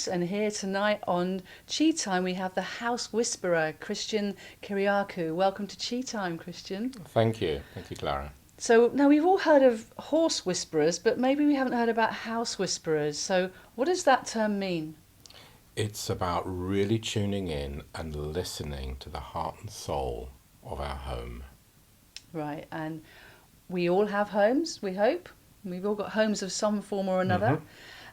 and here tonight on Tea Time we have the House Whisperer, Christian Kyriacou. Welcome to Tea Time, Christian. Thank you, Clara. So now we've all heard of horse whisperers, but maybe we haven't heard about house whisperers. So what does that term mean? It's about really tuning in and listening to the heart and soul of our home. Right, and we all have homes, we hope. We've all got homes of some form or another.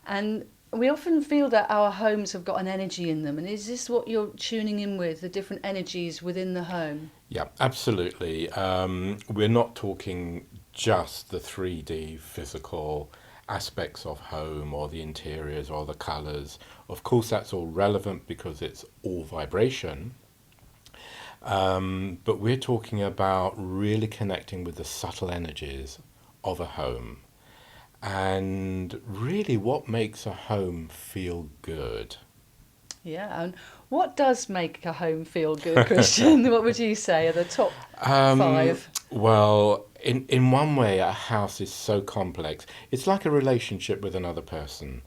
And we often feel that our homes have got an energy in them. And is this what you're tuning in with, the different energies within the home? Yeah, absolutely. We're not talking just the 3D physical aspects of home or the interiors or the colours. Of course, that's all relevant because it's all vibration. But we're talking about really connecting with the subtle energies of a home. And really what makes a home feel good. Yeah, and what does make a home feel good, Christian? What would you say are the top five? Well, in one way, a house is so complex. It's like a relationship with another person.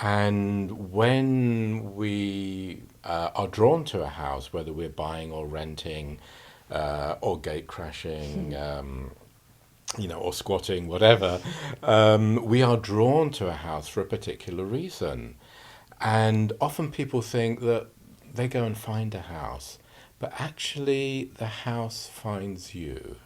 And when we are drawn to a house, whether we're buying or renting or gate crashing, or squatting, whatever, we are drawn to a house for a particular reason. And often people think that they go and find a house, but actually the house finds you.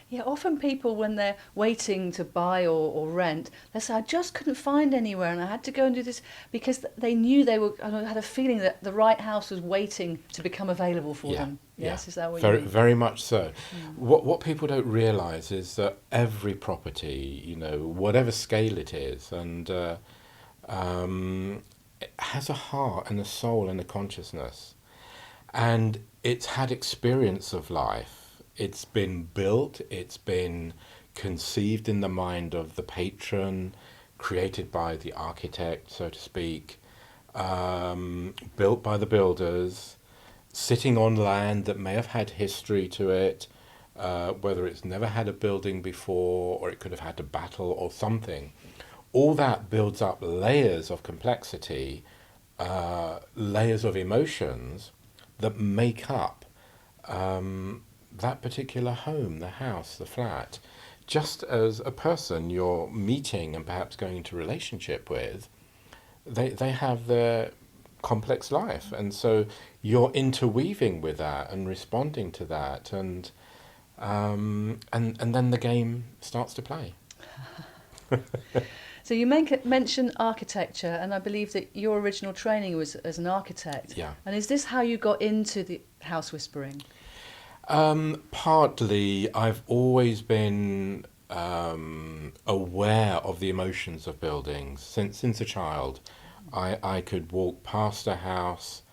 Yeah, often people, when they're waiting to buy or rent, they say, I just couldn't find anywhere and I had to go and do this because they knew I had a feeling that the right house was waiting to become available for them. Yes, is that what you mean? Very much so. What people don't realise is that every property, whatever scale it is, and it has a heart and a soul and a consciousness. And it's had experience of life. It's been built, it's been conceived in the mind of the patron, created by the architect, so to speak, built by the builders, sitting on land that may have had history to it, whether it's never had a building before or it could have had a battle or something. All that builds up layers of complexity, layers of emotions that make up that particular home, the house, the flat. Just as a person you're meeting and perhaps going into relationship with, they have their complex life, and so you're interweaving with that and responding to that, and then the game starts to play. So you mention architecture, and I believe that your original training was as an architect. Yeah. And is this how you got into the house whispering? Partly, I've always been aware of the emotions of buildings since a child. I could walk past a house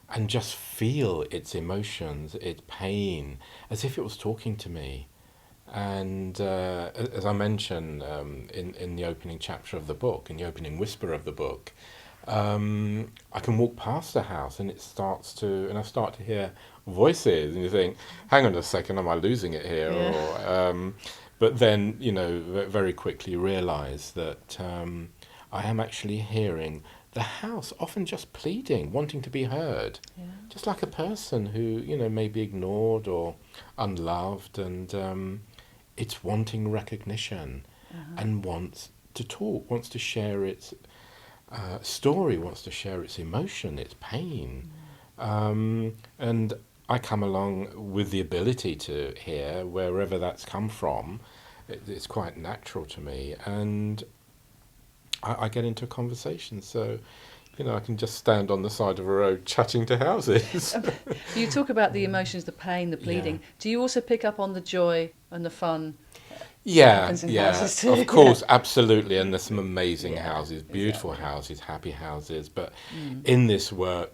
and just feel its emotions, its pain, as if it was talking to me. And as I mentioned in the opening chapter of the book, in the opening whisper of the book, I can walk past a house and I start to hear voices, and you think, hang on a second, am I losing it here? Yeah. Or, but then, very quickly realize that I am actually hearing the house often just pleading, wanting to be heard. Yeah. Just like a person who, may be ignored or unloved, and it's wanting recognition and wants to talk, wants to share its story, wants to share its emotion, its pain. And I come along with the ability to hear wherever that's come from. It's quite natural to me, and I get into a conversation. So, I can just stand on the side of a road chatting to houses. You talk about the emotions, the pain, the pleading. Yeah. Do you also pick up on the joy and the fun? Yeah, Houses too? of course, absolutely. And there's some amazing houses, beautiful exactly. houses, happy houses. But in this work,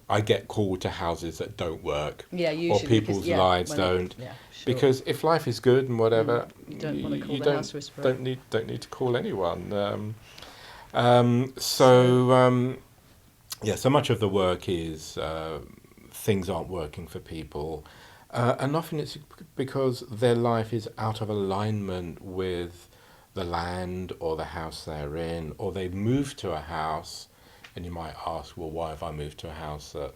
I get called to houses that don't work, Yeah, usually. or people's lives don't. Yeah, sure. Because if life is good and whatever, You don't want to call you the house whisperer. don't need to call anyone. So much of the work is things aren't working for people. And often it's because their life is out of alignment with the land or the house they're in, or they move to a house And you might ask, well, why have I moved to a house that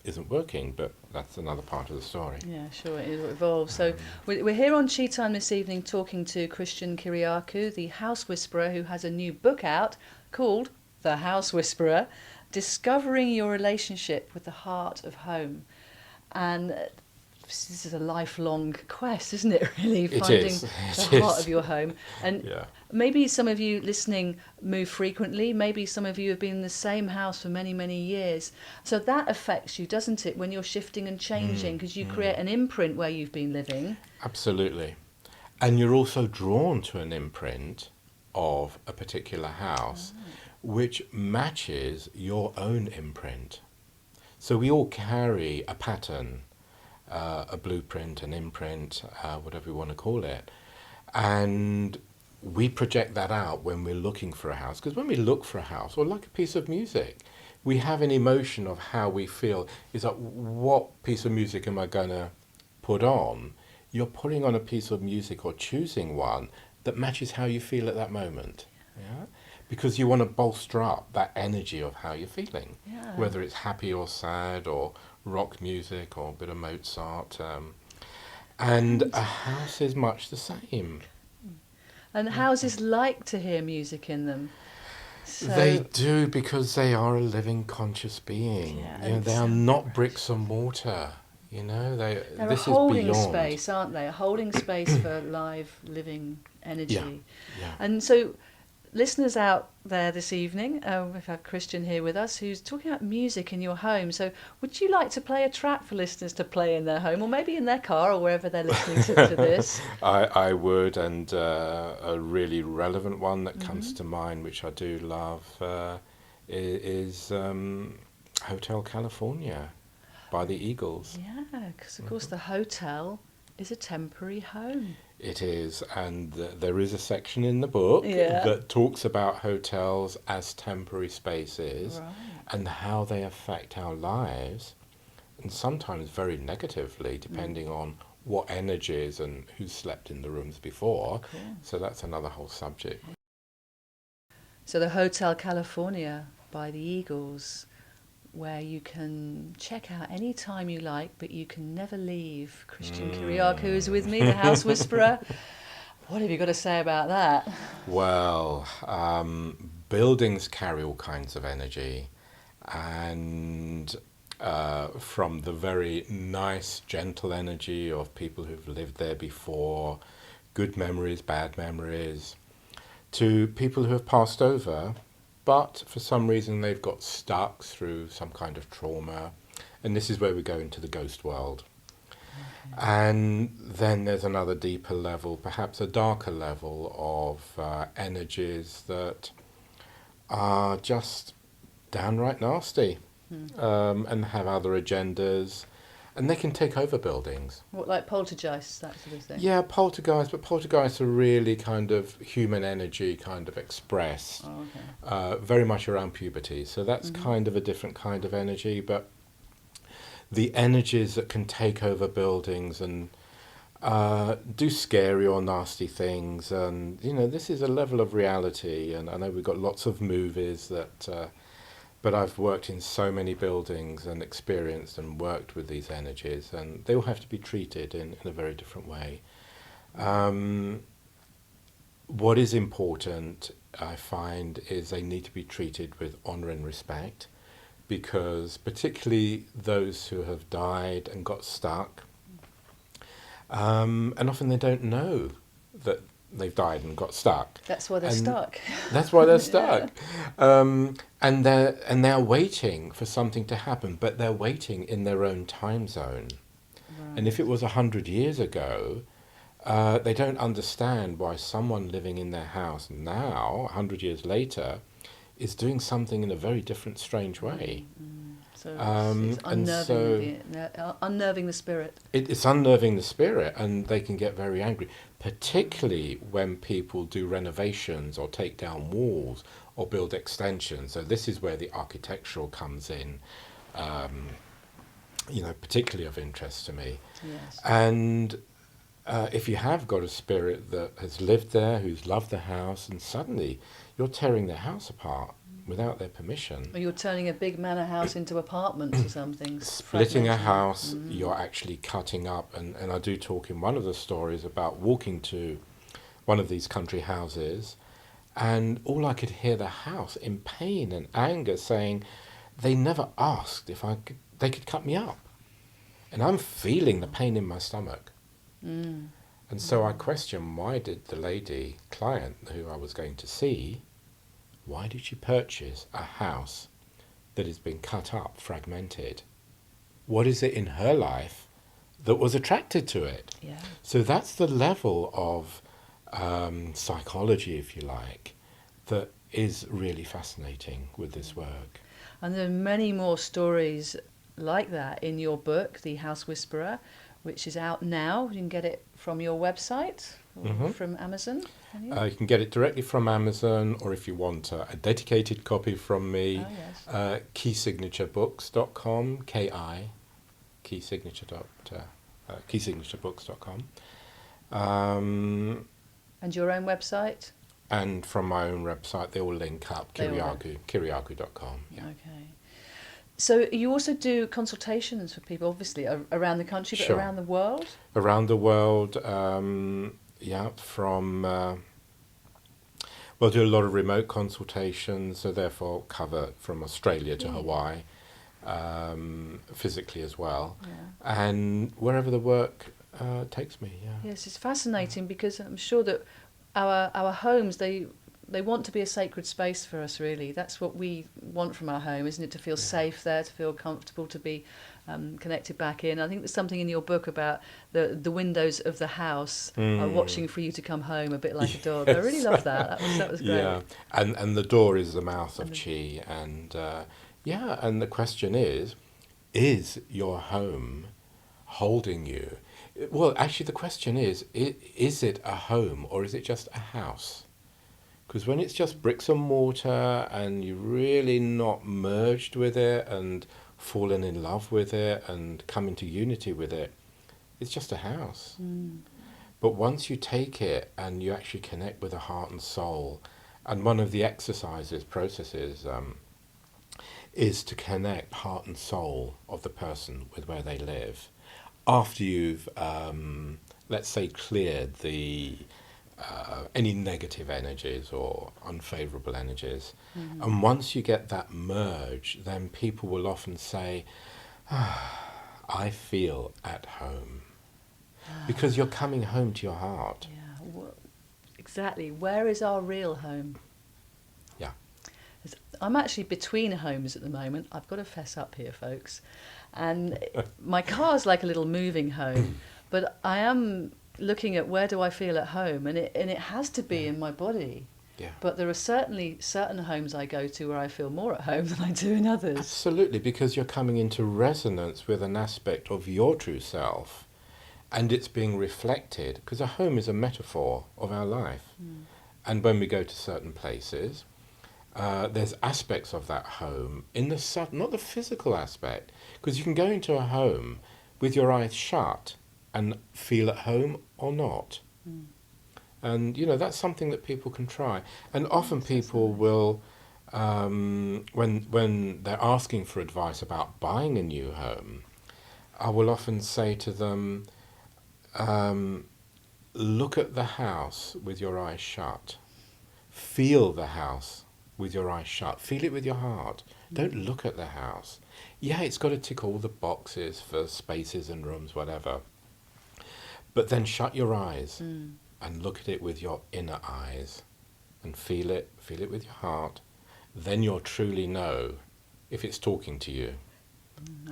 isn't working? But that's another part of the story. Yeah, sure, it evolves. So we're here on Tea Time this evening talking to Christian Kyriacou, the house whisperer, who has a new book out called The House Whisperer, Discovering Your Relationship with the Heart of Home. And this is a lifelong quest, isn't it, really? Finding the heart of your home. And maybe some of you listening move frequently. Maybe some of you have been in the same house for many, many years. So that affects you, doesn't it, when you're shifting and changing, because you create an imprint where you've been living. Absolutely. And you're also drawn to an imprint of a particular house, which matches your own imprint. So we all carry a pattern, a blueprint, an imprint, whatever you want to call it. And we project that out when we're looking for a house. Because when we look for a house, or like a piece of music, we have an emotion of how we feel. It's like, what piece of music am I going to put on? You're putting on a piece of music or choosing one that matches how you feel at that moment. Yeah? Because you want to bolster up that energy of how you're feeling. Yeah. Whether it's happy or sad or rock music or a bit of Mozart. And a house is much the same. And houses like to hear music in them. So, they do, because they are a living, conscious being. Yeah, you know, they are not bricks and mortar. You know, they're this a holding is beyond. space, aren't they? A holding space for live, living energy. Yeah. And so, listeners out there this evening, we've had Christian here with us, who's talking about music in your home. So would you like to play a track for listeners to play in their home, or maybe in their car, or wherever they're listening to this? I would, and a really relevant one that comes to mind, which I do love, is Hotel California by the Eagles. Yeah, because of course the hotel is a temporary home. It is, and there is a section in the book that talks about hotels as temporary spaces and how they affect our lives, and sometimes very negatively, depending on what energies and who slept in the rooms before. Cool. So that's another whole subject. So the Hotel California by the Eagles, where you can check out any time you like, but you can never leave. Christian Kyriacou is with me, the house whisperer. What have you got to say about that? Well, buildings carry all kinds of energy, and from the very nice, gentle energy of people who've lived there before, good memories, bad memories, to people who have passed over, but for some reason they've got stuck through some kind of trauma. And this is where we go into the ghost world. Okay. And then there's another deeper level, perhaps a darker level of energies that are just downright nasty and have other agendas. And they can take over buildings. What, like poltergeists, that sort of thing? Yeah, poltergeists, but poltergeists are really kind of human energy kind of expressed, very much around puberty. So that's kind of a different kind of energy, but the energies that can take over buildings and do scary or nasty things, and, you know, this is a level of reality, and I know we've got lots of movies that... But I've worked in so many buildings and experienced and worked with these energies, and they all have to be treated in a very different way. What is important, I find, is they need to be treated with honour and respect, because particularly those who have died and got stuck, and often they don't know that they've died and got stuck. That's why they're stuck. That's why they're stuck. And they're waiting for something to happen, but they're waiting in their own time zone. Right. And if it was 100 years ago, they don't understand why someone living in their house now, 100 years later, is doing something in a very different, strange way. So it's unnerving the spirit. It's unnerving the spirit, and they can get very angry, particularly when people do renovations or take down walls or build extensions. So this is where the architectural comes in, particularly of interest to me. Yes. And if you have got a spirit that has lived there, who's loved the house, and suddenly you're tearing their house apart, without their permission. Or you're turning a big manor house into apartments or something. Splitting a fragmenting. house, you're actually cutting up. And I do talk in one of the stories about walking to one of these country houses, and all I could hear the house in pain and anger saying, they never asked if they could cut me up. And I'm feeling the pain in my stomach. Mm. And so I questioned, why did the lady client who I was going to see, why did she purchase a house that has been cut up, fragmented? What is it in her life that was attracted to it? Yeah. So that's the level of psychology, if you like, that is really fascinating with this work. And there are many more stories like that in your book, The House Whisperer, which is out now. You can get it from your website or from Amazon. Can you? You can get it directly from Amazon, or if you want a dedicated copy from me, keysignaturebooks.com, K-I, keysignaturebooks.com. And your own website? And from my own website, they all link up, Kyriacou.com. Yeah. Okay. So you also do consultations for people, obviously, around the country, but Sure. around the world? Around the world, we'll do a lot of remote consultations, so therefore cover from Australia to Hawaii, physically as well, and wherever the work takes me. Yes, it's fascinating because I'm sure that our homes, they want to be a sacred space for us, really. That's what we want from our home, isn't it? To feel safe there, to feel comfortable, to be connected back in. I think there's something in your book about the windows of the house are watching for you to come home, a bit like a dog. I really love that. That was great. Yeah, and the door is the mouth of Chi, and and the question is your home holding you? Well, actually, the question is it a home or is it just a house? Because when it's just bricks and mortar and you're really not merged with it and fallen in love with it and come into unity with it, it's just a house. But once you take it and you actually connect with the heart and soul, and one of the processes is to connect heart and soul of the person with where they live, after you've, let's say, cleared any negative energies or unfavorable energies. And once you get that merge, then people will often say, I feel at home. Because you're coming home to your heart. Yeah, well, exactly. Where is our real home? Yeah. I'm actually between homes at the moment. I've got to fess up here, folks. And my car's like a little moving home. But I am looking at where do I feel at home, and it has to be in my body. Yeah. But there are certainly certain homes I go to where I feel more at home than I do in others. Absolutely, because you're coming into resonance with an aspect of your true self, and it's being reflected, because a home is a metaphor of our life. And when we go to certain places, there's aspects of that home in the not the physical aspect, because you can go into a home with your eyes shut and feel at home or not. And that's something that people can try. And often people will, when they're asking for advice about buying a new home, I will often say to them, look at the house with your eyes shut. Feel the house with your eyes shut. Feel it with your heart. Don't look at the house. Yeah, it's got to tick all the boxes for spaces and rooms, whatever. But then shut your eyes and look at it with your inner eyes and feel it with your heart. Then you'll truly know if it's talking to you.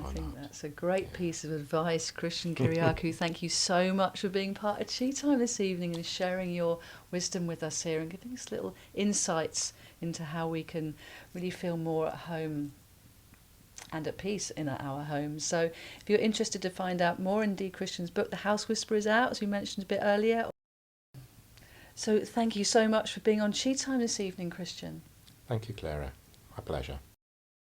I think that's a great piece of advice, Christian Kyriacou. Thank you so much for being part of Tea Time this evening and sharing your wisdom with us here and giving us little insights into how we can really feel more at home and at peace in our homes. So if you're interested to find out more, indeed, Christian's book, The House Whisperer, is out, as we mentioned a bit earlier. So thank you so much for being on Tea Time this evening, Christian. Thank you, Clara. My pleasure.